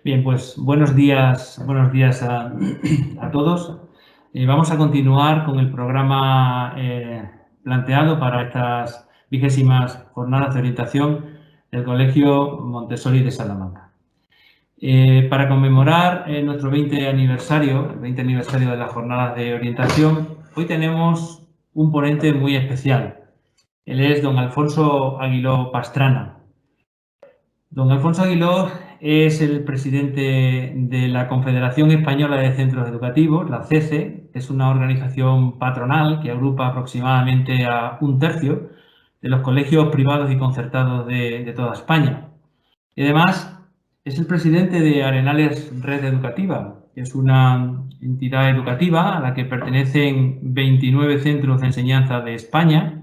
Bien, pues buenos días a todos. Vamos a continuar con el programa planteado para estas 20º jornadas de orientación del Colegio Montessori de Salamanca. Para conmemorar nuestro 20 aniversario, el 20 aniversario de las jornadas de orientación, hoy tenemos un ponente muy especial. Él es don Alfonso Aguiló Pastrana. Don Alfonso Aguiló es el presidente de la Confederación Española de Centros Educativos, la CECE. Es una organización patronal que agrupa aproximadamente a 1/3 de los colegios privados y concertados de toda España. Y además es el presidente de Arenales Red Educativa, que es una entidad educativa a la que pertenecen 29 centros de enseñanza de España,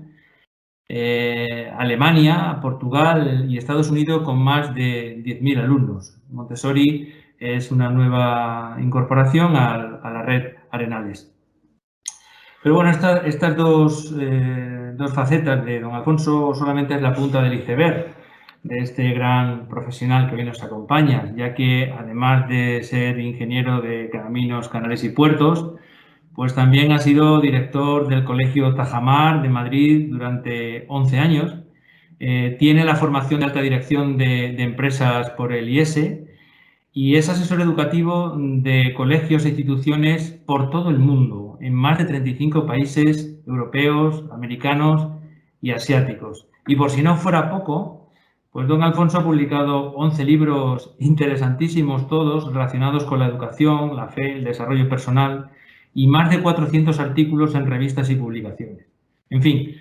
Alemania, Portugal y Estados Unidos, con más de 10.000 alumnos. Montessori es una nueva incorporación a la red Arenales. Pero bueno, estas dos facetas de don Alfonso solamente es la punta del iceberg de este gran profesional que hoy nos acompaña, ya que además de ser ingeniero de caminos, canales y puertos, pues también ha sido director del Colegio Tajamar de Madrid durante 11 años. Tiene la formación de alta dirección de empresas por el IESE y es asesor educativo de colegios e instituciones por todo el mundo, en más de 35 países europeos, americanos y asiáticos. Y por si no fuera poco, pues don Alfonso ha publicado 11 libros interesantísimos, todos relacionados con la educación, la fe, el desarrollo personal, y más de 400 artículos en revistas y publicaciones. En fin,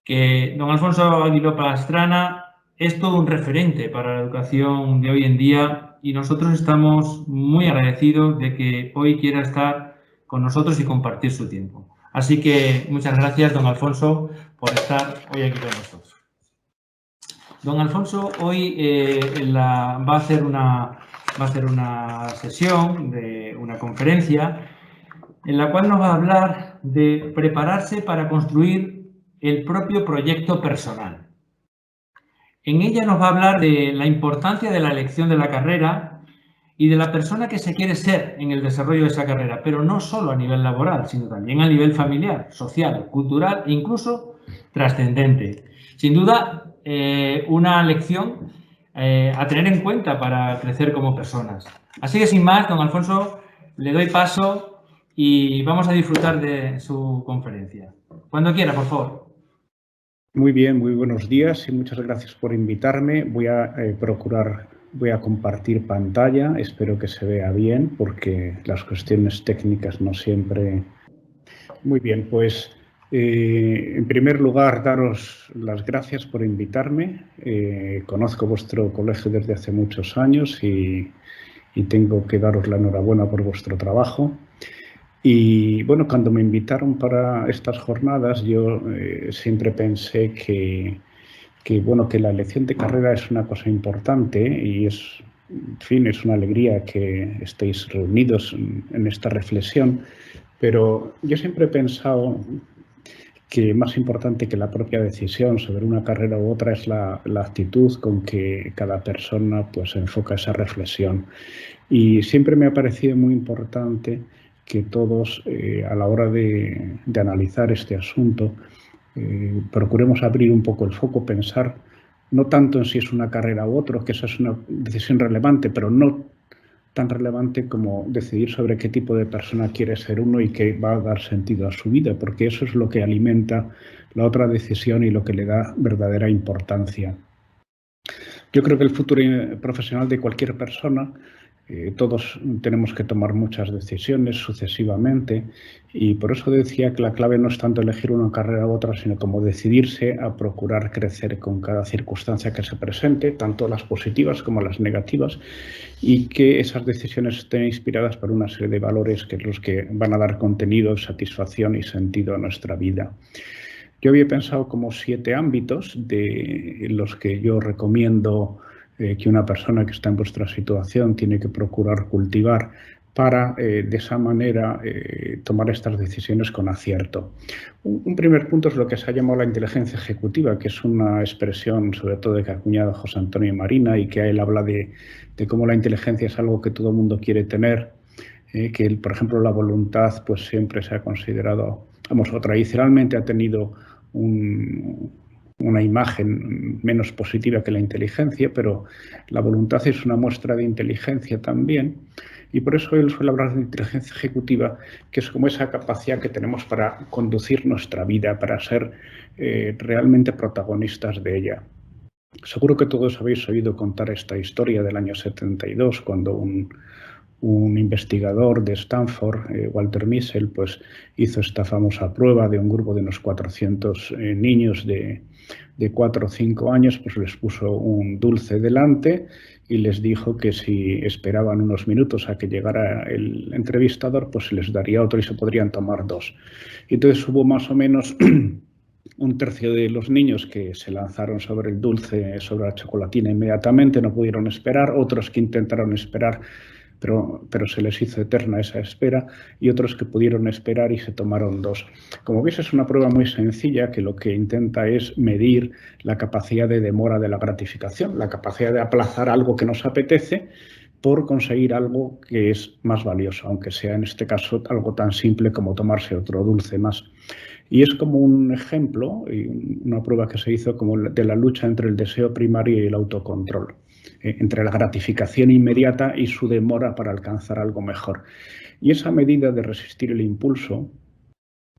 que don Alfonso Aguiló Pastrana es todo un referente para la educación de hoy en día y nosotros estamos muy agradecidos de que hoy quiera estar con nosotros y compartir su tiempo. Así que muchas gracias, don Alfonso, por estar hoy aquí con nosotros. Don Alfonso hoy va a hacer una sesión, una conferencia, en la cual nos va a hablar de prepararse para construir el propio proyecto personal. En ella nos va a hablar de la importancia de la elección de la carrera y de la persona que se quiere ser en el desarrollo de esa carrera, pero no solo a nivel laboral, sino también a nivel familiar, social, cultural e incluso trascendente. Sin duda, una lección a tener en cuenta para crecer como personas. Así que sin más, don Alfonso, le doy paso y vamos a disfrutar de su conferencia. Cuando quiera, por favor. Muy bien, muy buenos días y muchas gracias por invitarme. Voy a compartir pantalla, espero que se vea bien porque las cuestiones técnicas no siempre... Muy bien, pues en primer lugar daros las gracias por invitarme. Conozco vuestro colegio desde hace muchos años y tengo que daros la enhorabuena por vuestro trabajo. Y bueno, cuando me invitaron para estas jornadas, yo siempre pensé que la elección de carrera es una cosa importante y en fin, es una alegría que estéis reunidos en esta reflexión, pero yo siempre he pensado que más importante que la propia decisión sobre una carrera u otra es la actitud con que cada persona pues enfoca esa reflexión. Y siempre me ha parecido muy importante que todos, a la hora de analizar este asunto, procuremos abrir un poco el foco, pensar no tanto en si es una carrera u otra, que esa es una decisión relevante, pero no tan relevante como decidir sobre qué tipo de persona quiere ser uno y qué va a dar sentido a su vida, porque eso es lo que alimenta la otra decisión y lo que le da verdadera importancia. Yo creo que el futuro profesional de cualquier persona, todos tenemos que tomar muchas decisiones sucesivamente y por eso decía que la clave no es tanto elegir una carrera u otra, sino como decidirse a procurar crecer con cada circunstancia que se presente, tanto las positivas como las negativas, y que esas decisiones estén inspiradas por una serie de valores que es los que van a dar contenido, satisfacción y sentido a nuestra vida. Yo había pensado como 7 ámbitos en los que yo recomiendo que una persona que está en vuestra situación tiene que procurar cultivar para de esa manera tomar estas decisiones con acierto. Un primer punto es lo que se ha llamado la inteligencia ejecutiva, que es una expresión sobre todo que ha acuñado José Antonio Marina y que él habla de cómo la inteligencia es algo que todo el mundo quiere tener, que por ejemplo la voluntad pues siempre se ha considerado, vamos, o tradicionalmente ha tenido una imagen menos positiva que la inteligencia, pero la voluntad es una muestra de inteligencia también. Y por eso él suele hablar de inteligencia ejecutiva, que es como esa capacidad que tenemos para conducir nuestra vida, para ser realmente protagonistas de ella. Seguro que todos habéis oído contar esta historia del año 72, cuando un investigador de Stanford, Walter Mischel, pues hizo esta famosa prueba de un grupo de unos 400 niños de 4 o 5 años, pues les puso un dulce delante y les dijo que si esperaban unos minutos a que llegara el entrevistador, pues se les daría otro y se podrían tomar 2. Y entonces hubo más o menos un tercio de los niños que se lanzaron sobre el dulce, sobre la chocolatina inmediatamente, no pudieron esperar, otros que intentaron esperar, pero se les hizo eterna esa espera, y otros que pudieron esperar y se tomaron 2. Como veis, es una prueba muy sencilla que lo que intenta es medir la capacidad de demora de la gratificación, la capacidad de aplazar algo que nos apetece por conseguir algo que es más valioso, aunque sea en este caso algo tan simple como tomarse otro dulce más. Y es como un ejemplo, una prueba que se hizo como de la lucha entre el deseo primario y el autocontrol, entre la gratificación inmediata y su demora para alcanzar algo mejor. Y esa medida de resistir el impulso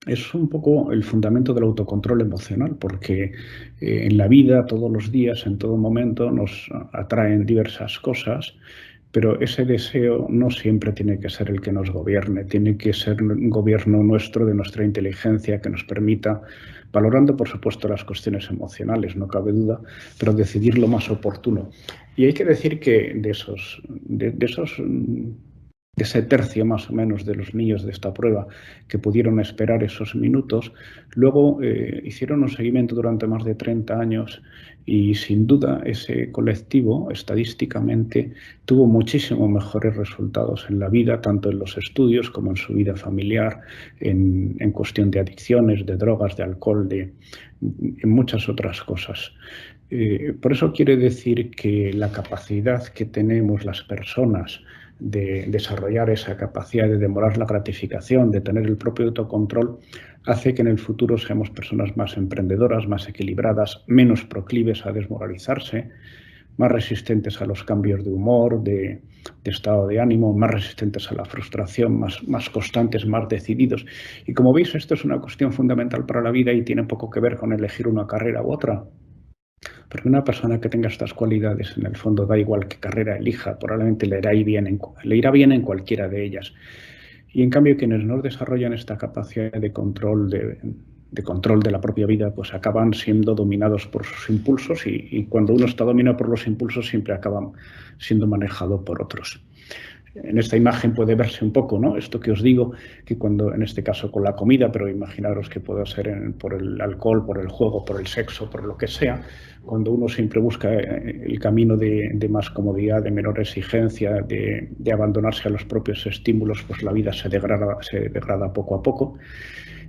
es un poco el fundamento del autocontrol emocional, porque en la vida, todos los días, en todo momento, nos atraen diversas cosas, pero ese deseo no siempre tiene que ser el que nos gobierne, tiene que ser un gobierno nuestro, de nuestra inteligencia, que nos permita, valorando por supuesto las cuestiones emocionales, no cabe duda, pero decidir lo más oportuno. Y hay que decir que de ese tercio más o menos de los niños de esta prueba que pudieron esperar esos minutos, luego hicieron un seguimiento durante más de 30 años y sin duda ese colectivo estadísticamente tuvo muchísimo mejores resultados en la vida, tanto en los estudios como en su vida familiar, en cuestión de adicciones, de drogas, de alcohol, en muchas otras cosas. Por eso quiere decir que la capacidad que tenemos las personas de desarrollar esa capacidad de demorar la gratificación, de tener el propio autocontrol, hace que en el futuro seamos personas más emprendedoras, más equilibradas, menos proclives a desmoralizarse, más resistentes a los cambios de humor, de estado de ánimo, más resistentes a la frustración, más constantes, más decididos. Y como veis, esto es una cuestión fundamental para la vida y tiene poco que ver con elegir una carrera u otra. Porque una persona que tenga estas cualidades, en el fondo da igual qué carrera elija, probablemente le irá bien en cualquiera de ellas. Y en cambio, quienes no desarrollan esta capacidad de control de la propia vida, pues acaban siendo dominados por sus impulsos y cuando uno está dominado por los impulsos siempre acaba siendo manejado por otros. En esta imagen puede verse un poco, ¿no? Esto que os digo, que cuando, en este caso con la comida, pero imaginaros que puede ser por el alcohol, por el juego, por el sexo, por lo que sea, cuando uno siempre busca el camino de más comodidad, de menor exigencia, de abandonarse a los propios estímulos, pues la vida se degrada poco a poco.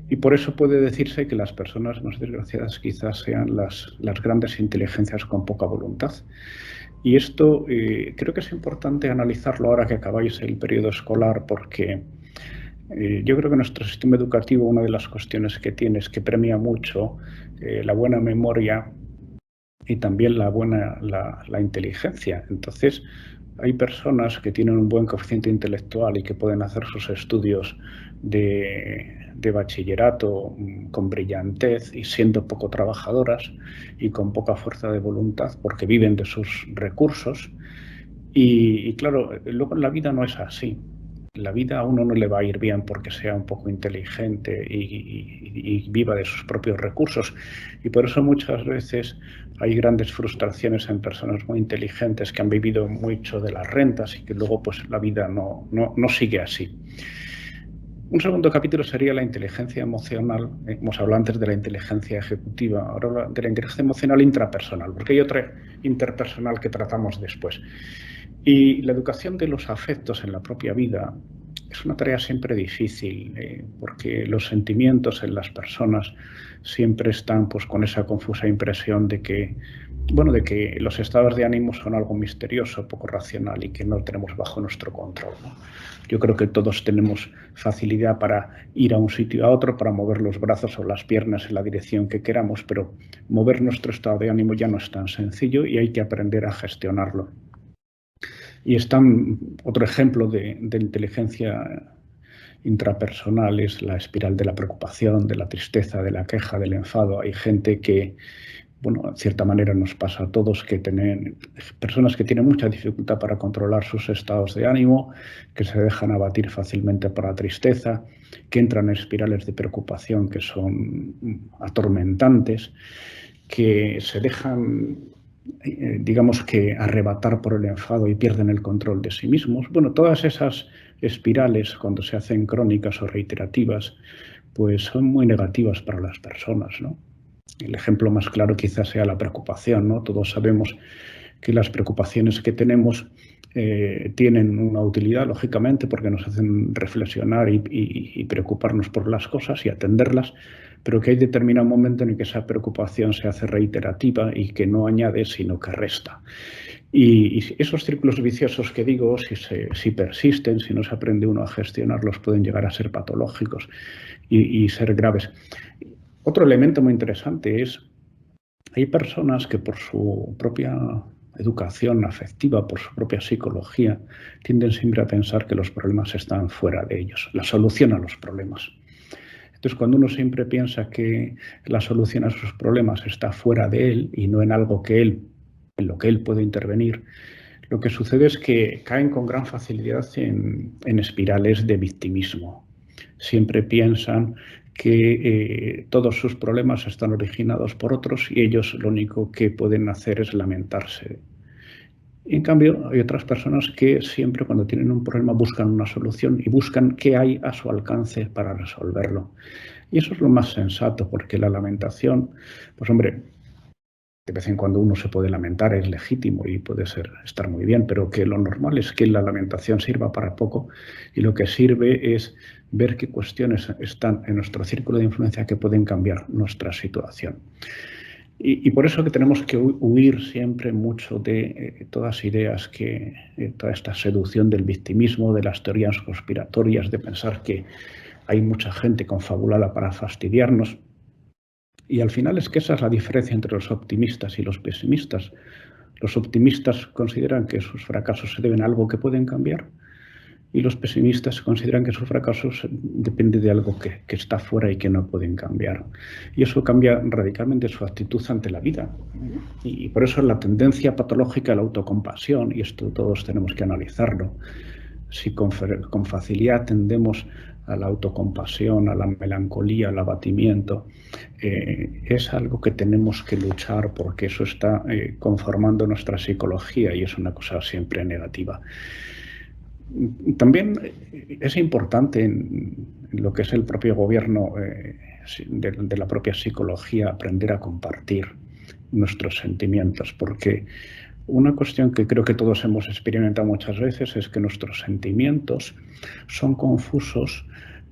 Y por eso puede decirse que las personas más desgraciadas quizás sean las grandes inteligencias con poca voluntad. Y esto creo que es importante analizarlo ahora que acabáis el periodo escolar, porque yo creo que nuestro sistema educativo, una de las cuestiones que tiene es que premia mucho la buena memoria y también la inteligencia. Entonces, hay personas que tienen un buen coeficiente intelectual y que pueden hacer sus estudios de bachillerato con brillantez y siendo poco trabajadoras y con poca fuerza de voluntad porque viven de sus recursos. Y claro, luego en la vida no es así. En la vida a uno no le va a ir bien porque sea un poco inteligente y viva de sus propios recursos. Y por eso muchas veces hay grandes frustraciones en personas muy inteligentes que han vivido mucho de las rentas y que luego pues la vida no sigue así. Un segundo capítulo sería la inteligencia emocional. Hemos hablado antes de la inteligencia ejecutiva, ahora hablo de la inteligencia emocional intrapersonal, porque hay otra interpersonal que tratamos después. Y la educación de los afectos en la propia vida es una tarea siempre difícil, porque los sentimientos en las personas siempre están pues, con esa confusa impresión de que los estados de ánimo son algo misterioso, poco racional y que no tenemos bajo nuestro control, ¿no? Yo creo que todos tenemos facilidad para ir a un sitio a otro, para mover los brazos o las piernas en la dirección que queramos, pero mover nuestro estado de ánimo ya no es tan sencillo y hay que aprender a gestionarlo. Y otro ejemplo de inteligencia intrapersonal es la espiral de la preocupación, de la tristeza, de la queja, del enfado. Hay gente que, en cierta manera nos pasa a todos, personas que tienen mucha dificultad para controlar sus estados de ánimo, que se dejan abatir fácilmente por la tristeza, que entran en espirales de preocupación que son atormentantes, que se dejan, digamos que, arrebatar por el enfado y pierden el control de sí mismos. Todas esas espirales, cuando se hacen crónicas o reiterativas, pues son muy negativas para las personas, ¿no? El ejemplo más claro quizás sea la preocupación, ¿no? Todos sabemos que las preocupaciones que tenemos tienen una utilidad, lógicamente, porque nos hacen reflexionar y preocuparnos por las cosas y atenderlas, pero que hay determinado momento en el que esa preocupación se hace reiterativa y que no añade, sino que resta. Y esos círculos viciosos que digo, si persisten, si no se aprende uno a gestionarlos, pueden llegar a ser patológicos y ser graves. Otro elemento muy interesante es, hay personas que por su propia educación afectiva, por su propia psicología, tienden siempre a pensar que los problemas están fuera de ellos, la solución a los problemas. Entonces, cuando uno siempre piensa que la solución a sus problemas está fuera de él y no en algo en lo que él puede intervenir, lo que sucede es que caen con gran facilidad en espirales de victimismo. Siempre piensan que todos sus problemas están originados por otros y ellos lo único que pueden hacer es lamentarse. Y en cambio, hay otras personas que siempre cuando tienen un problema buscan una solución y buscan qué hay a su alcance para resolverlo. Y eso es lo más sensato, porque la lamentación, pues hombre, de vez en cuando uno se puede lamentar, es legítimo y puede estar muy bien, pero que lo normal es que la lamentación sirva para poco y lo que sirve es ver qué cuestiones están en nuestro círculo de influencia que pueden cambiar nuestra situación. Y por eso que tenemos que huir siempre mucho de todas ideas toda esta seducción del victimismo, de las teorías conspiratorias, de pensar que hay mucha gente confabulada para fastidiarnos. Y al final es que esa es la diferencia entre los optimistas y los pesimistas. Los optimistas consideran que sus fracasos se deben a algo que pueden cambiar y los pesimistas consideran que sus fracasos dependen de algo que está fuera y que no pueden cambiar. Y eso cambia radicalmente su actitud ante la vida. Y por eso la tendencia patológica a la autocompasión, y esto todos tenemos que analizarlo, si con facilidad tendemos a la autocompasión, a la melancolía, al abatimiento, es algo que tenemos que luchar porque eso está conformando nuestra psicología y es una cosa siempre negativa. También es importante en lo que es el propio gobierno de la propia psicología aprender a compartir nuestros sentimientos, porque una cuestión que creo que todos hemos experimentado muchas veces es que nuestros sentimientos son confusos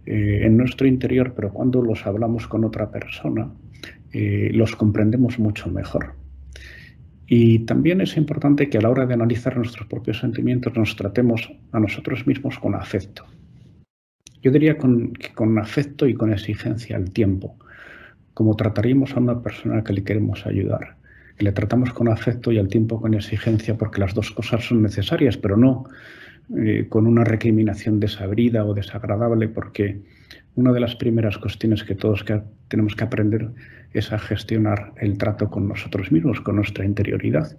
en nuestro interior, pero cuando los hablamos con otra persona los comprendemos mucho mejor. Y también es importante que a la hora de analizar nuestros propios sentimientos nos tratemos a nosotros mismos con afecto. Yo diría que con afecto y con exigencia al tiempo, como trataríamos a una persona que le queremos ayudar. Que le tratamos con afecto y al tiempo con exigencia porque las dos cosas son necesarias, pero no con una recriminación desabrida o desagradable, porque una de las primeras cuestiones que todos tenemos que aprender es a gestionar el trato con nosotros mismos, con nuestra interioridad.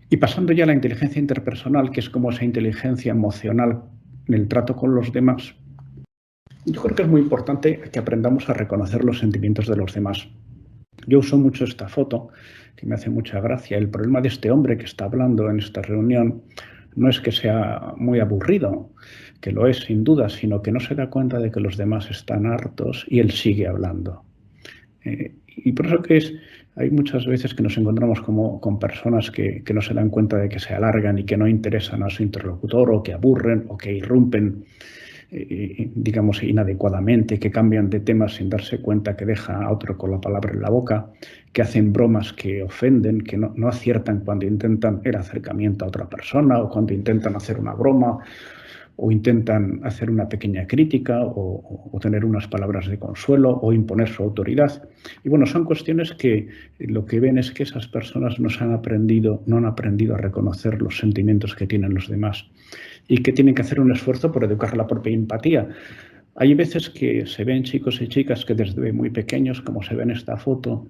Y pasando ya a la inteligencia interpersonal, que es como esa inteligencia emocional en el trato con los demás, yo creo que es muy importante que aprendamos a reconocer los sentimientos de los demás. Yo uso mucho esta foto, que me hace mucha gracia. El problema de este hombre que está hablando en esta reunión no es que sea muy aburrido, que lo es sin duda, sino que no se da cuenta de que los demás están hartos y él sigue hablando. Y por eso hay muchas veces que nos encontramos con personas que no se dan cuenta de que se alargan y que no interesan a su interlocutor, o que aburren o que irrumpen, digamos, inadecuadamente, que cambian de tema sin darse cuenta, que deja a otro con la palabra en la boca, que hacen bromas que ofenden, que no aciertan cuando intentan el acercamiento a otra persona, o cuando intentan hacer una broma, o intentan hacer una pequeña crítica, o tener unas palabras de consuelo, o imponer su autoridad. Y bueno, son cuestiones que lo que ven es que esas personas no han aprendido a reconocer los sentimientos que tienen los demás, y que tienen que hacer un esfuerzo por educar la propia empatía. Hay veces que se ven chicos y chicas que desde muy pequeños, como se ve en esta foto,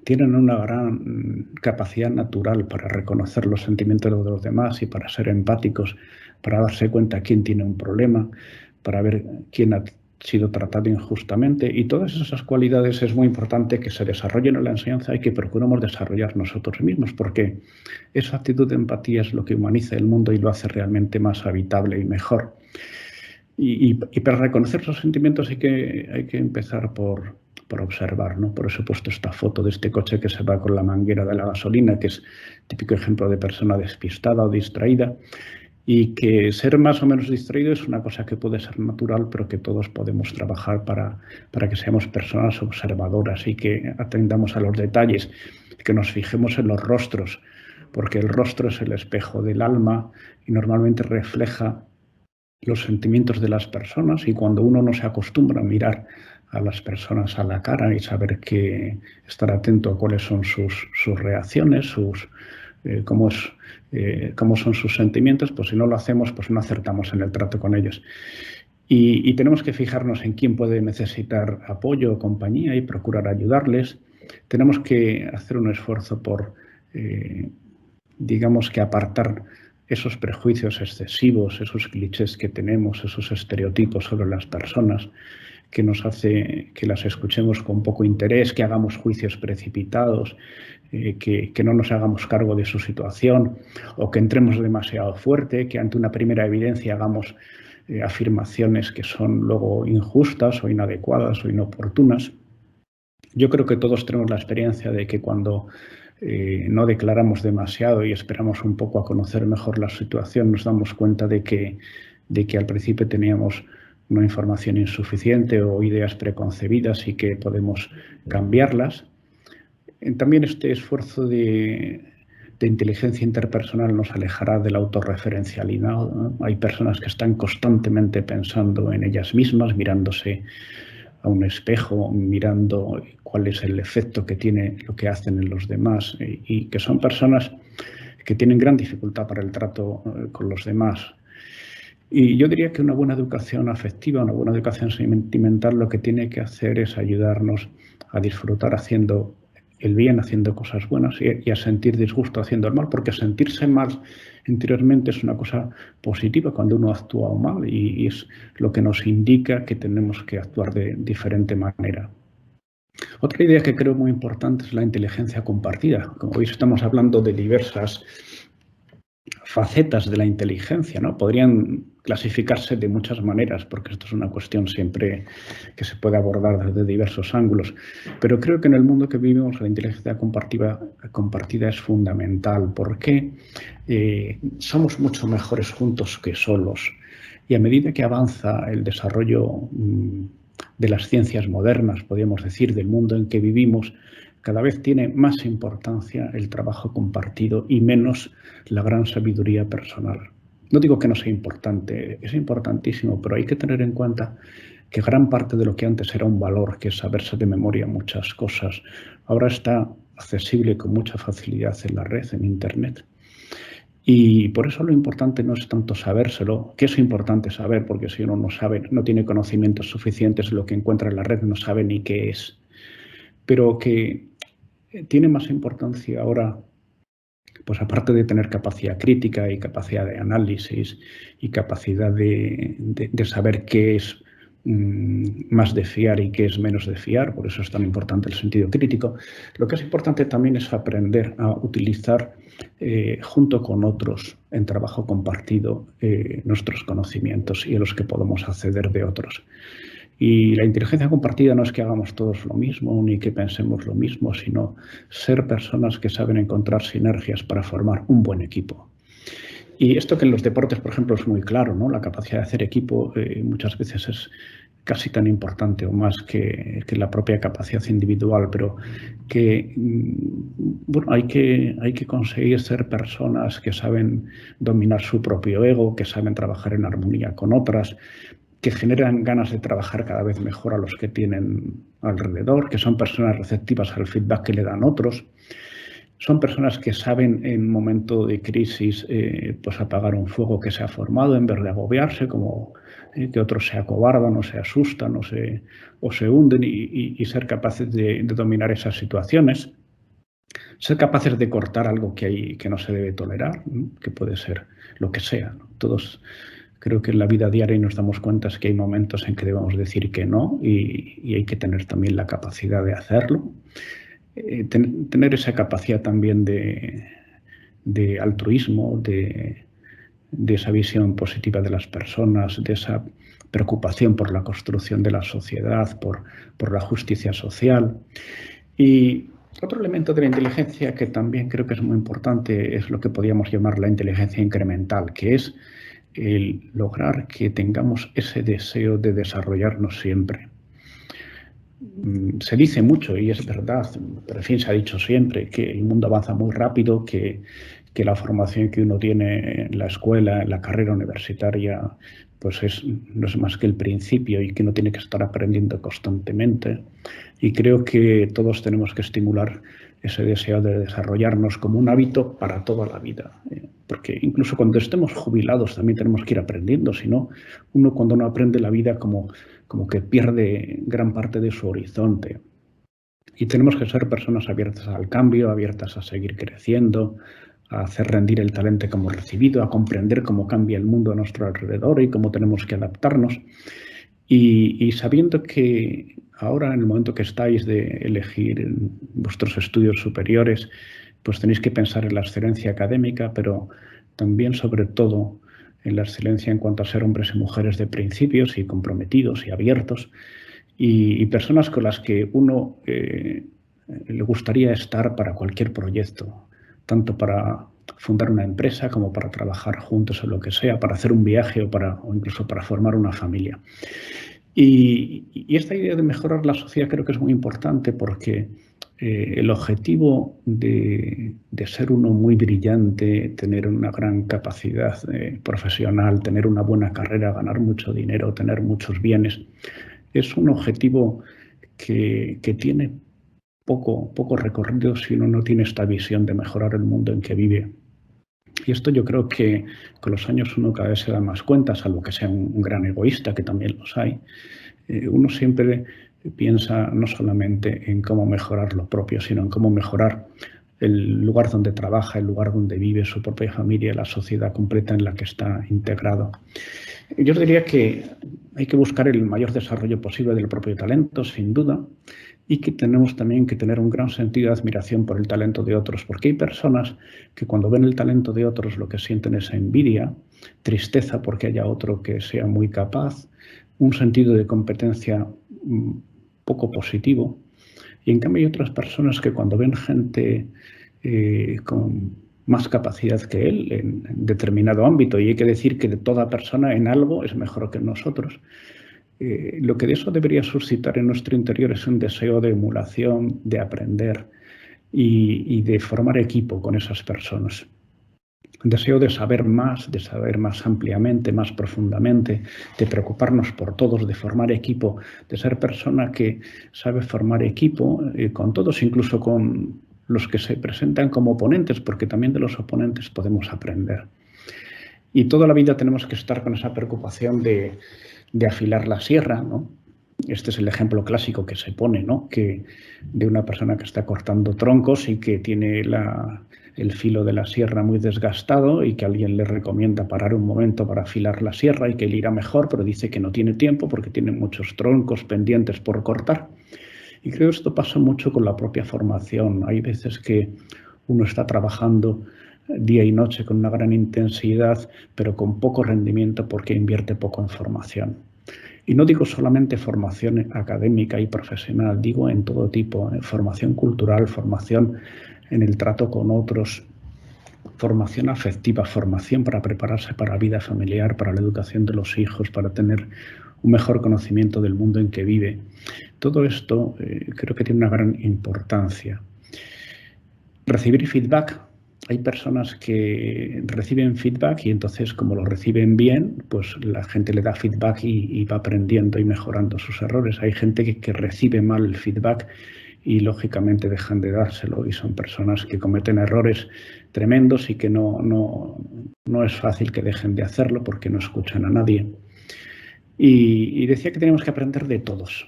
tienen una gran capacidad natural para reconocer los sentimientos de los demás y para ser empáticos, para darse cuenta quién tiene un problema, para ver quién ha sido tratado injustamente, y todas esas cualidades es muy importante que se desarrollen en la enseñanza y que procuremos desarrollar nosotros mismos, porque esa actitud de empatía es lo que humaniza el mundo y lo hace realmente más habitable y mejor. Y para reconocer esos sentimientos hay que empezar por observar, ¿no? Por eso he puesto esta foto de este coche que se va con la manguera de la gasolina, que es típico ejemplo de persona despistada o distraída, y que ser más o menos distraído es una cosa que puede ser natural, pero que todos podemos trabajar para que seamos personas observadoras y que atendamos a los detalles, que nos fijemos en los rostros, porque el rostro es el espejo del alma y normalmente refleja los sentimientos de las personas, y cuando uno no se acostumbra a mirar a las personas a la cara y saber estar atento a cuáles son sus reacciones, cómo son sus sentimientos, pues si no lo hacemos, pues no acertamos en el trato con ellos. Y tenemos que fijarnos en quién puede necesitar apoyo o compañía y procurar ayudarles. Tenemos que hacer un esfuerzo por, digamos, que apartar esos prejuicios excesivos, esos clichés que tenemos, esos estereotipos sobre las personas, que nos hace que las escuchemos con poco interés, que hagamos juicios precipitados, que no nos hagamos cargo de su situación, o que entremos demasiado fuerte, que ante una primera evidencia hagamos afirmaciones que son luego injustas o inadecuadas o inoportunas. Yo creo que todos tenemos la experiencia de que cuando no declaramos demasiado y esperamos un poco a conocer mejor la situación, nos damos cuenta de que al principio teníamos una información insuficiente o ideas preconcebidas y que podemos cambiarlas. También este esfuerzo de inteligencia interpersonal nos alejará de la autorreferencialidad, ¿no? Hay personas que están constantemente pensando en ellas mismas, mirándose a un espejo, mirando cuál es el efecto que tiene lo que hacen en los demás, y que son personas que tienen gran dificultad para el trato con los demás. Y yo diría que una buena educación afectiva, una buena educación sentimental, lo que tiene que hacer es ayudarnos a disfrutar haciendo el bien, haciendo cosas buenas, y a sentir disgusto haciendo el mal, porque sentirse mal interiormente es una cosa positiva cuando uno actúa mal, y es lo que nos indica que tenemos que actuar de diferente manera. Otra idea que creo muy importante es la inteligencia compartida. Como veis, estamos hablando de diversas facetas de la inteligencia, ¿no? Podrían clasificarse de muchas maneras, porque esto es una cuestión siempre que se puede abordar desde diversos ángulos, pero creo que en el mundo que vivimos la inteligencia compartida es fundamental, porque somos mucho mejores juntos que solos, y a medida que avanza el desarrollo de las ciencias modernas, podríamos decir, del mundo en que vivimos, cada vez tiene más importancia el trabajo compartido y menos la gran sabiduría personal. No digo que no sea importante, es importantísimo, pero hay que tener en cuenta que gran parte de lo que antes era un valor, que es saberse de memoria muchas cosas, ahora está accesible con mucha facilidad en la red, en Internet. Y por eso lo importante no es tanto sabérselo, que es importante saber, porque si uno no sabe, no tiene conocimientos suficientes de lo que encuentra en la red, no sabe ni qué es. Pero que tiene más importancia ahora, pues aparte de tener capacidad crítica y capacidad de análisis y capacidad de saber qué es más de fiar y qué es menos de fiar, por eso es tan importante el sentido crítico. Lo que es importante también es aprender a utilizar junto con otros en trabajo compartido nuestros conocimientos y a los que podemos acceder de otros. Y la inteligencia compartida no es que hagamos todos lo mismo ni que pensemos lo mismo, sino ser personas que saben encontrar sinergias para formar un buen equipo. Y esto que en los deportes, por ejemplo, es muy claro, ¿no? La capacidad de hacer equipo muchas veces es casi tan importante o más que la propia capacidad individual, pero que bueno, hay que conseguir ser personas que saben dominar su propio ego, que saben trabajar en armonía con otras, que generan ganas de trabajar cada vez mejor a los que tienen alrededor, que son personas receptivas al feedback que le dan otros. Son personas que saben en un momento de crisis pues apagar un fuego que se ha formado en vez de agobiarse, como que otros se acobardan o se asustan o se hunden y ser capaces de dominar esas situaciones. Ser capaces de cortar algo que no se debe tolerar, ¿no? Que puede ser lo que sea, ¿no? Todos creo que en la vida diaria nos damos cuenta que hay momentos en que debemos decir que no y hay que tener también la capacidad de hacerlo. Tener esa capacidad también de altruismo, de esa visión positiva de las personas, de esa preocupación por la construcción de la sociedad, por la justicia social. Y otro elemento de la inteligencia que también creo que es muy importante es lo que podríamos llamar la inteligencia incremental, que es el lograr que tengamos ese deseo de desarrollarnos siempre. Se dice mucho, y es verdad, pero en fin, se ha dicho siempre que el mundo avanza muy rápido, que la formación que uno tiene en la escuela, en la carrera universitaria, pues no es más que el principio y que uno tiene que estar aprendiendo constantemente. Y creo que todos tenemos que estimular ese deseo de desarrollarnos como un hábito para toda la vida. Porque incluso cuando estemos jubilados también tenemos que ir aprendiendo, si no, uno cuando no aprende la vida como que pierde gran parte de su horizonte. Y tenemos que ser personas abiertas al cambio, abiertas a seguir creciendo, a hacer rendir el talento como recibido, a comprender cómo cambia el mundo a nuestro alrededor y cómo tenemos que adaptarnos. Y sabiendo que ahora, en el momento que estáis de elegir vuestros estudios superiores, pues tenéis que pensar en la excelencia académica, pero también, sobre todo, en la excelencia en cuanto a ser hombres y mujeres de principios y comprometidos y abiertos y personas con las que uno le gustaría estar para cualquier proyecto, tanto para fundar una empresa como para trabajar juntos en lo que sea, para hacer un viaje o incluso para formar una familia. Y esta idea de mejorar la sociedad creo que es muy importante porque el objetivo de ser uno muy brillante, tener una gran capacidad profesional, tener una buena carrera, ganar mucho dinero, tener muchos bienes, es un objetivo que tiene poco recorrido si uno no tiene esta visión de mejorar el mundo en que vive. Y esto yo creo que con los años uno cada vez se da más cuenta, salvo que sea un gran egoísta, que también los hay. Uno siempre piensa no solamente en cómo mejorar lo propio, sino en cómo mejorar el lugar donde trabaja, el lugar donde vive, su propia familia, la sociedad completa en la que está integrado. Yo diría que hay que buscar el mayor desarrollo posible del propio talento, sin duda, y que tenemos también que tener un gran sentido de admiración por el talento de otros, porque hay personas que cuando ven el talento de otros lo que sienten es envidia, tristeza porque haya otro que sea muy capaz, un sentido de competencia poco positivo, y en cambio hay otras personas que cuando ven gente con más capacidad que él en determinado ámbito, y hay que decir que toda persona en algo es mejor que nosotros, lo que de eso debería suscitar en nuestro interior es un deseo de emulación, de aprender y de formar equipo con esas personas. Un deseo de saber más ampliamente, más profundamente, de preocuparnos por todos, de formar equipo, de ser persona que sabe formar equipo con todos, incluso con los que se presentan como oponentes, porque también de los oponentes podemos aprender. Y toda la vida tenemos que estar con esa preocupación de afilar la sierra, ¿no? este es el ejemplo clásico que se pone, ¿no? Que de una persona que está cortando troncos y que tiene el filo de la sierra muy desgastado y que alguien le recomienda parar un momento para afilar la sierra y que le irá mejor, pero dice que no tiene tiempo porque tiene muchos troncos pendientes por cortar. Y creo que esto pasa mucho con la propia formación. Hay veces que uno está trabajando día y noche con una gran intensidad, pero con poco rendimiento porque invierte poco en formación. Y no digo solamente formación académica y profesional, digo en todo tipo, formación cultural, formación en el trato con otros, formación afectiva, formación para prepararse para la vida familiar, para la educación de los hijos, para tener un mejor conocimiento del mundo en que vive. Todo esto creo que tiene una gran importancia. Recibir feedback. Hay personas que reciben feedback y entonces, como lo reciben bien, pues la gente le da feedback y va aprendiendo y mejorando sus errores. Hay gente que recibe mal el feedback y, lógicamente, dejan de dárselo y son personas que cometen errores tremendos y que no es fácil que dejen de hacerlo porque no escuchan a nadie. Y decía que tenemos que aprender de todos.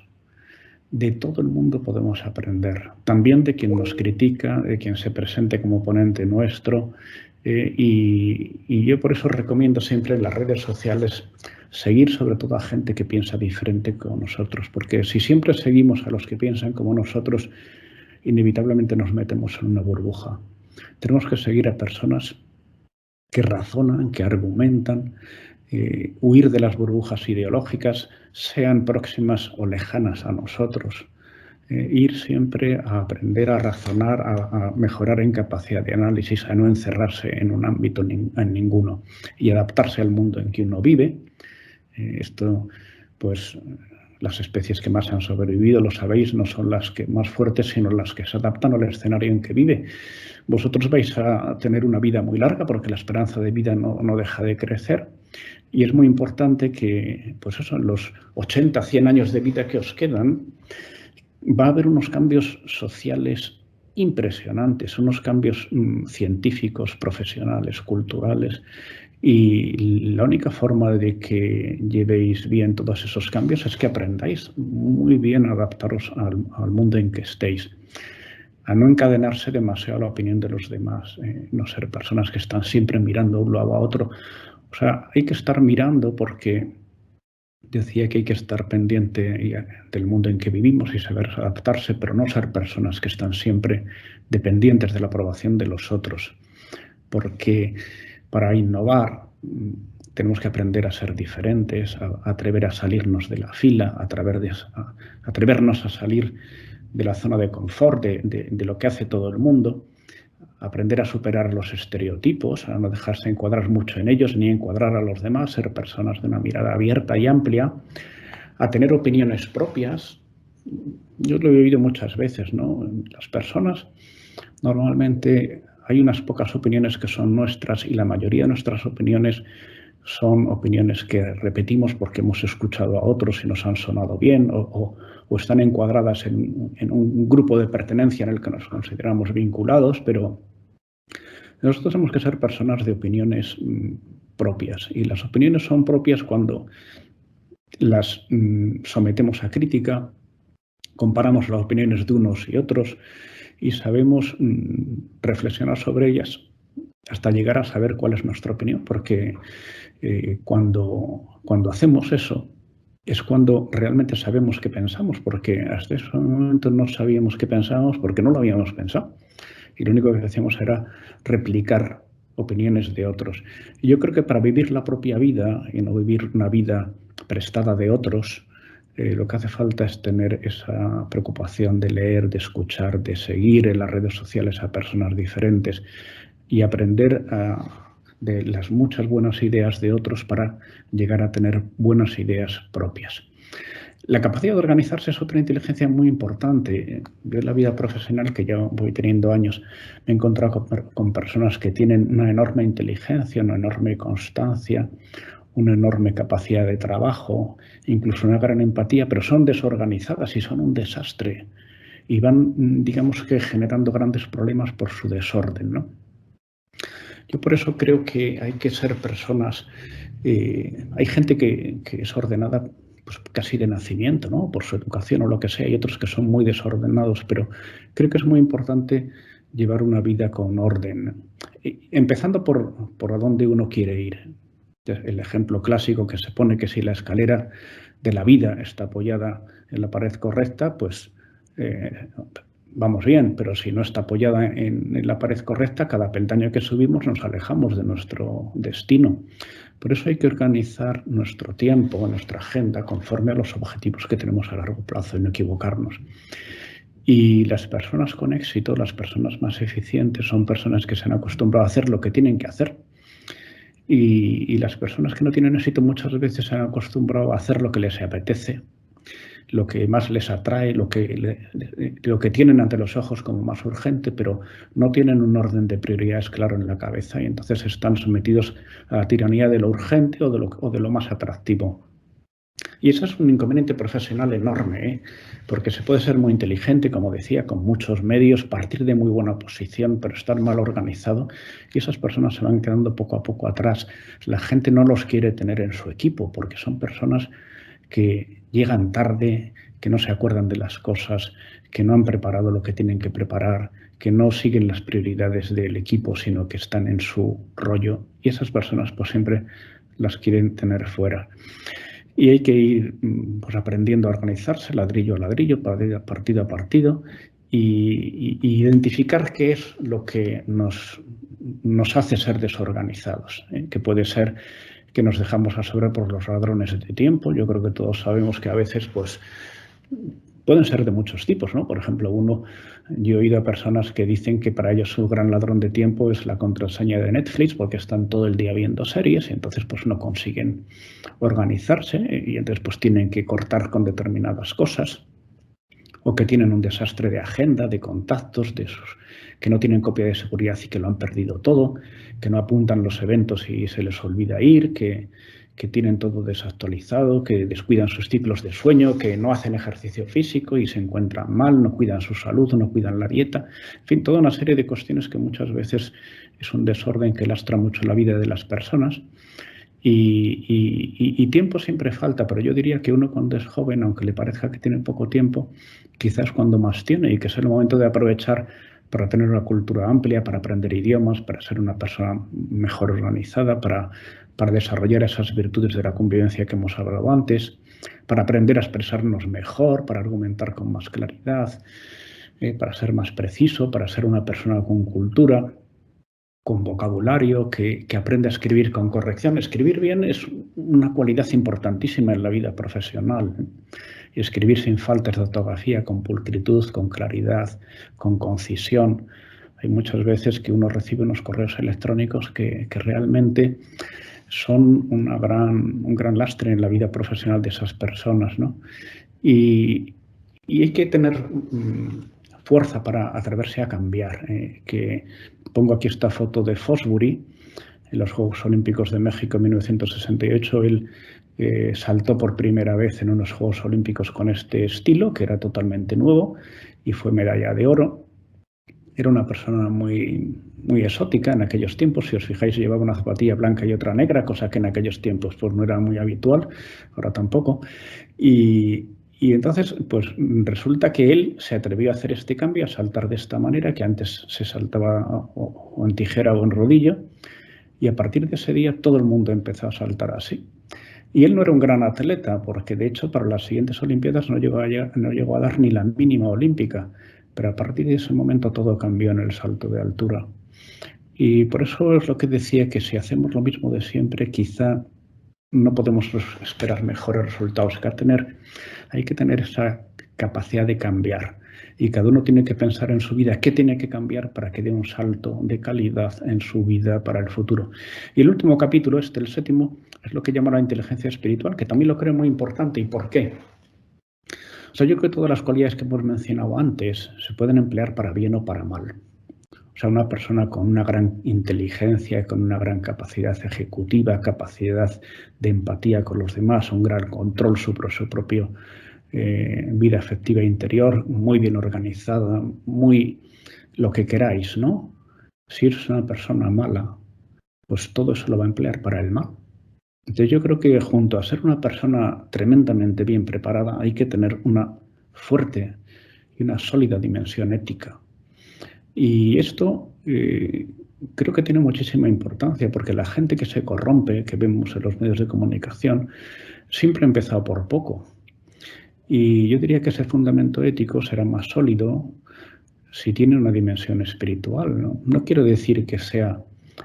De todo el mundo podemos aprender, también de quien nos critica, de quien se presente como ponente nuestro. Y yo por eso recomiendo siempre en las redes sociales seguir sobre todo a gente que piensa diferente como nosotros, porque si siempre seguimos a los que piensan como nosotros, inevitablemente nos metemos en una burbuja. Tenemos que seguir a personas que razonan, que argumentan, huir de las burbujas ideológicas, sean próximas o lejanas a nosotros. Ir siempre a aprender a razonar, a mejorar en capacidad de análisis, a no encerrarse en un ámbito en ninguno y adaptarse al mundo en que uno vive. Esto, pues, las especies que más han sobrevivido, lo sabéis, no son las que más fuertes, sino las que se adaptan al escenario en que vive. Vosotros vais a tener una vida muy larga porque la esperanza de vida no deja de crecer. Y es muy importante que, pues eso, en los 80, 100 años de vida que os quedan, va a haber unos cambios sociales impresionantes, unos cambios científicos, profesionales, culturales. Y la única forma de que llevéis bien todos esos cambios es que aprendáis muy bien a adaptaros al mundo en que estéis, a no encadenarse demasiado a la opinión de los demás, no ser personas que están siempre mirando de un lado a otro. O sea, hay que estar mirando porque decía que hay que estar pendiente del mundo en que vivimos y saber adaptarse, pero no ser personas que están siempre dependientes de la aprobación de los otros, porque para innovar tenemos que aprender a ser diferentes, a atrever a salirnos de la fila, a atrevernos a salir de la zona de confort, de lo que hace todo el mundo, aprender a superar los estereotipos, a no dejarse encuadrar mucho en ellos ni encuadrar a los demás, ser personas de una mirada abierta y amplia, a tener opiniones propias. Yo lo he oído muchas veces, ¿no? Las personas normalmente hay unas pocas opiniones que son nuestras y la mayoría de nuestras opiniones son opiniones que repetimos porque hemos escuchado a otros y nos han sonado bien o están encuadradas en un grupo de pertenencia en el que nos consideramos vinculados, pero nosotros tenemos que ser personas de opiniones propias y las opiniones son propias cuando las sometemos a crítica, comparamos las opiniones de unos y otros y sabemos reflexionar sobre ellas hasta llegar a saber cuál es nuestra opinión, porque cuando hacemos eso es cuando realmente sabemos qué pensamos, porque hasta ese momento no sabíamos qué pensábamos porque no lo habíamos pensado y lo único que hacíamos era replicar opiniones de otros. Y yo creo que para vivir la propia vida y no vivir una vida prestada de otros, lo que hace falta es tener esa preocupación de leer, de escuchar, de seguir en las redes sociales a personas diferentes y aprender de las muchas buenas ideas de otros para llegar a tener buenas ideas propias. La capacidad de organizarse es otra inteligencia muy importante. Yo en la vida profesional, que ya voy teniendo años, me he encontrado con personas que tienen una enorme inteligencia, una enorme constancia, una enorme capacidad de trabajo, incluso una gran empatía, pero son desorganizadas y son un desastre. Y van, digamos que, generando grandes problemas por su desorden, ¿no? Yo por eso creo que hay que ser personas... hay gente que es ordenada pues casi de nacimiento, ¿no? Por su educación o lo que sea, y otros que son muy desordenados, pero creo que es muy importante llevar una vida con orden, empezando por a dónde uno quiere ir. El ejemplo clásico que se pone que si la escalera de la vida está apoyada en la pared correcta, pues vamos bien, pero si no está apoyada en la pared correcta, cada peldaño que subimos nos alejamos de nuestro destino. Por eso hay que organizar nuestro tiempo, nuestra agenda, conforme a los objetivos que tenemos a largo plazo y no equivocarnos. Y las personas con éxito, las personas más eficientes, son personas que se han acostumbrado a hacer lo que tienen que hacer. Y las personas que no tienen éxito muchas veces se han acostumbrado a hacer lo que les apetece, lo que más les atrae, lo que tienen ante los ojos como más urgente, pero no tienen un orden de prioridades claro en la cabeza y entonces están sometidos a la tiranía de lo urgente o de lo más atractivo. Y eso es un inconveniente profesional enorme, porque se puede ser muy inteligente, como decía, con muchos medios, partir de muy buena posición, pero estar mal organizado, y esas personas se van quedando poco a poco atrás. La gente no los quiere tener en su equipo, porque son personas que llegan tarde, que no se acuerdan de las cosas, que no han preparado lo que tienen que preparar, que no siguen las prioridades del equipo, sino que están en su rollo. Y esas personas pues siempre las quieren tener fuera. Y hay que ir pues, aprendiendo a organizarse ladrillo a ladrillo, partido a partido, y identificar qué es lo que nos hace ser desorganizados, que puede ser que nos dejamos asesorar por los ladrones de tiempo. Yo creo que todos sabemos que a veces pues, pueden ser de muchos tipos, ¿no? Por ejemplo, yo he oído a personas que dicen que para ellos su gran ladrón de tiempo es la contraseña de Netflix porque están todo el día viendo series y entonces pues no consiguen organizarse y entonces pues tienen que cortar con determinadas cosas, o que tienen un desastre de agenda, de contactos, que no tienen copia de seguridad y que lo han perdido todo, que no apuntan los eventos y se les olvida ir, que tienen todo desactualizado, que descuidan sus ciclos de sueño, que no hacen ejercicio físico y se encuentran mal, no cuidan su salud, no cuidan la dieta. En fin, toda una serie de cuestiones que muchas veces es un desorden que lastra mucho la vida de las personas. Y tiempo siempre falta, pero yo diría que uno cuando es joven, aunque le parezca que tiene poco tiempo, quizás cuando más tiene y que es el momento de aprovechar para tener una cultura amplia, para aprender idiomas, para ser una persona mejor organizada, para desarrollar esas virtudes de la convivencia que hemos hablado antes, para aprender a expresarnos mejor, para argumentar con más claridad, para ser más preciso, para ser una persona con cultura, con vocabulario, que aprende a escribir con corrección. Escribir bien es una cualidad importantísima en la vida profesional. Y escribir sin faltas de ortografía, con pulcritud, con claridad, con concisión. Hay muchas veces que uno recibe unos correos electrónicos que realmente son un gran lastre en la vida profesional de esas personas, ¿no? Y hay que tener fuerza para atreverse a cambiar. Que pongo aquí esta foto de Fosbury en los Juegos Olímpicos de México en 1968. Él saltó por primera vez en unos Juegos Olímpicos con este estilo, que era totalmente nuevo, y fue medalla de oro. Era una persona muy exótica en aquellos tiempos. Si os fijáis, llevaba una zapatilla blanca y otra negra, cosa que en aquellos tiempos pues, no era muy habitual, ahora tampoco. Y entonces, pues resulta que él se atrevió a hacer este cambio, a saltar de esta manera, que antes se saltaba o en tijera o en rodillo, y a partir de ese día todo el mundo empezó a saltar así. Y él no era un gran atleta, porque de hecho para las siguientes Olimpiadas no llegó a dar ni la mínima olímpica, pero a partir de ese momento todo cambió en el salto de altura. Y por eso es lo que decía, que si hacemos lo mismo de siempre, quizá no podemos esperar mejores resultados. Hay que tener esa capacidad de cambiar. Y cada uno tiene que pensar en su vida qué tiene que cambiar para que dé un salto de calidad en su vida para el futuro. Y el último capítulo, el 7º, es lo que llama la inteligencia espiritual, que también lo creo muy importante. ¿Y por qué? O sea, yo creo que todas las cualidades que hemos mencionado antes se pueden emplear para bien o para mal. O sea, una persona con una gran inteligencia, con una gran capacidad ejecutiva, capacidad de empatía con los demás, un gran control sobre su propia vida afectiva interior, muy bien organizada, muy lo que queráis, ¿no? Si eres una persona mala, pues todo eso lo va a emplear para el mal. Entonces yo creo que junto a ser una persona tremendamente bien preparada hay que tener una fuerte y una sólida dimensión ética. Y esto creo que tiene muchísima importancia porque la gente que se corrompe, que vemos en los medios de comunicación, siempre ha empezado por poco. Y yo diría que ese fundamento ético será más sólido si tiene una dimensión espiritual, ¿no? No quiero decir que sea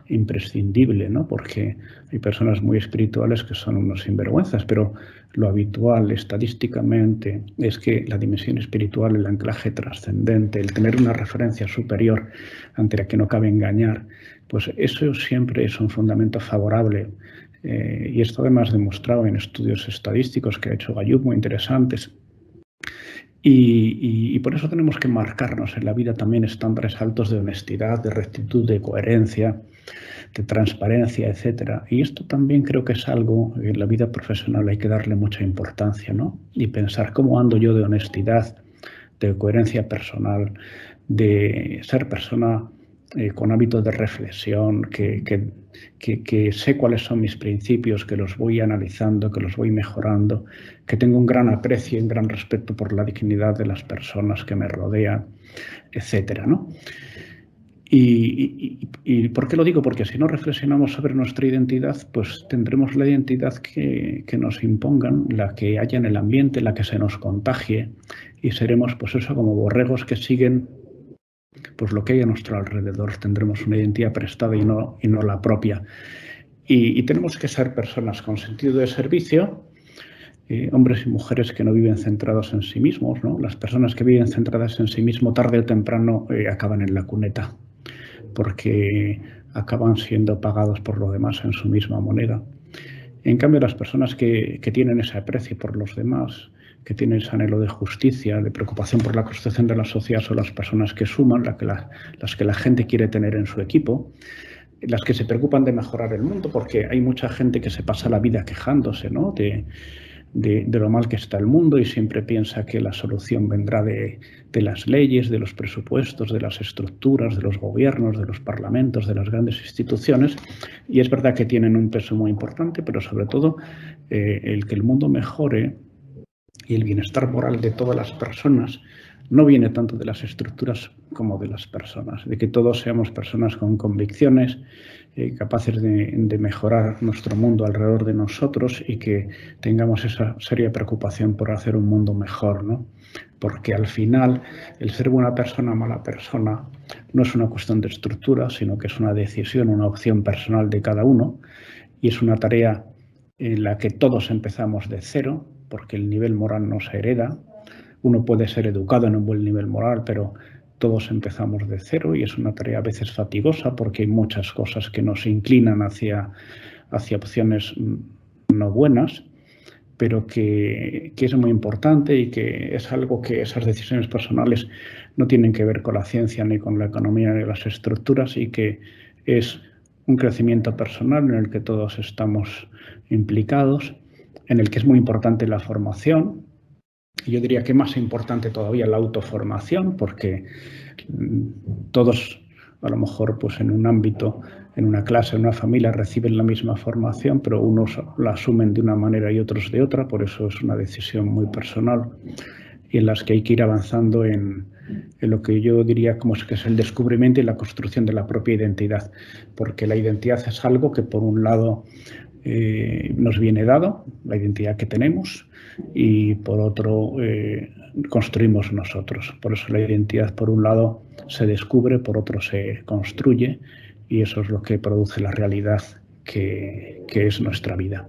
imprescindible, ¿no? Porque hay personas muy espirituales que son unos sinvergüenzas, pero lo habitual estadísticamente es que la dimensión espiritual, el anclaje trascendente, el tener una referencia superior ante la que no cabe engañar, pues eso siempre es un fundamento favorable. Y esto además demostrado en estudios estadísticos que ha hecho Gallup muy interesantes. Y por eso tenemos que marcarnos en la vida también estándares altos de honestidad, de rectitud, de coherencia, de transparencia, etc. Y esto también creo que es algo en la vida profesional hay que darle mucha importancia, ¿no? Y pensar cómo ando yo de honestidad, de coherencia personal, de ser persona con hábitos de reflexión, que sé cuáles son mis principios, que los voy analizando, que los voy mejorando, que tengo un gran aprecio y un gran respeto por la dignidad de las personas que me rodean, etcétera, ¿no? ¿Y por qué lo digo? Porque si no reflexionamos sobre nuestra identidad, pues tendremos la identidad que nos impongan, la que haya en el ambiente, la que se nos contagie, y seremos pues eso, como borregos que siguen pues lo que hay a nuestro alrededor. Tendremos una identidad prestada y no la propia. Y tenemos que ser personas con sentido de servicio, hombres y mujeres que no viven centrados en sí mismos, ¿no? Las personas que viven centradas en sí mismos tarde o temprano acaban en la cuneta, porque acaban siendo pagados por lo demás en su misma moneda. En cambio, las personas que tienen ese aprecio por los demás, que tienen ese anhelo de justicia, de preocupación por la construcción de la sociedad, son las personas que suman, las que la gente quiere tener en su equipo, las que se preocupan de mejorar el mundo, porque hay mucha gente que se pasa la vida quejándose, ¿no? de lo mal que está el mundo y siempre piensa que la solución vendrá de las leyes, de los presupuestos, de las estructuras, de los gobiernos, de los parlamentos, de las grandes instituciones. Y es verdad que tienen un peso muy importante, pero sobre todo el que el mundo mejore y el bienestar moral de todas las personas no viene tanto de las estructuras como de las personas, de que todos seamos personas con convicciones, capaces de mejorar nuestro mundo alrededor de nosotros y que tengamos esa seria preocupación por hacer un mundo mejor, ¿no? Porque al final el ser buena persona o mala persona no es una cuestión de estructura, sino que es una decisión, una opción personal de cada uno y es una tarea en la que todos empezamos de cero, porque el nivel moral no se hereda. Uno puede ser educado en un buen nivel moral, pero todos empezamos de cero y es una tarea a veces fatigosa porque hay muchas cosas que nos inclinan hacia opciones no buenas, pero que es muy importante y que es algo que esas decisiones personales no tienen que ver con la ciencia, ni con la economía, ni las estructuras y que es un crecimiento personal en el que todos estamos implicados, en el que es muy importante la formación. Y yo diría que más importante todavía la autoformación, porque todos a lo mejor pues en un ámbito, en una clase, en una familia reciben la misma formación, pero unos la asumen de una manera y otros de otra, por eso es una decisión muy personal y en las que hay que ir avanzando en lo que yo diría como es que es el descubrimiento y la construcción de la propia identidad, porque la identidad es algo que por un lado nos viene dado, la identidad que tenemos, y por otro construimos nosotros. Por eso la identidad por un lado se descubre, por otro se construye y eso es lo que produce la realidad que es nuestra vida.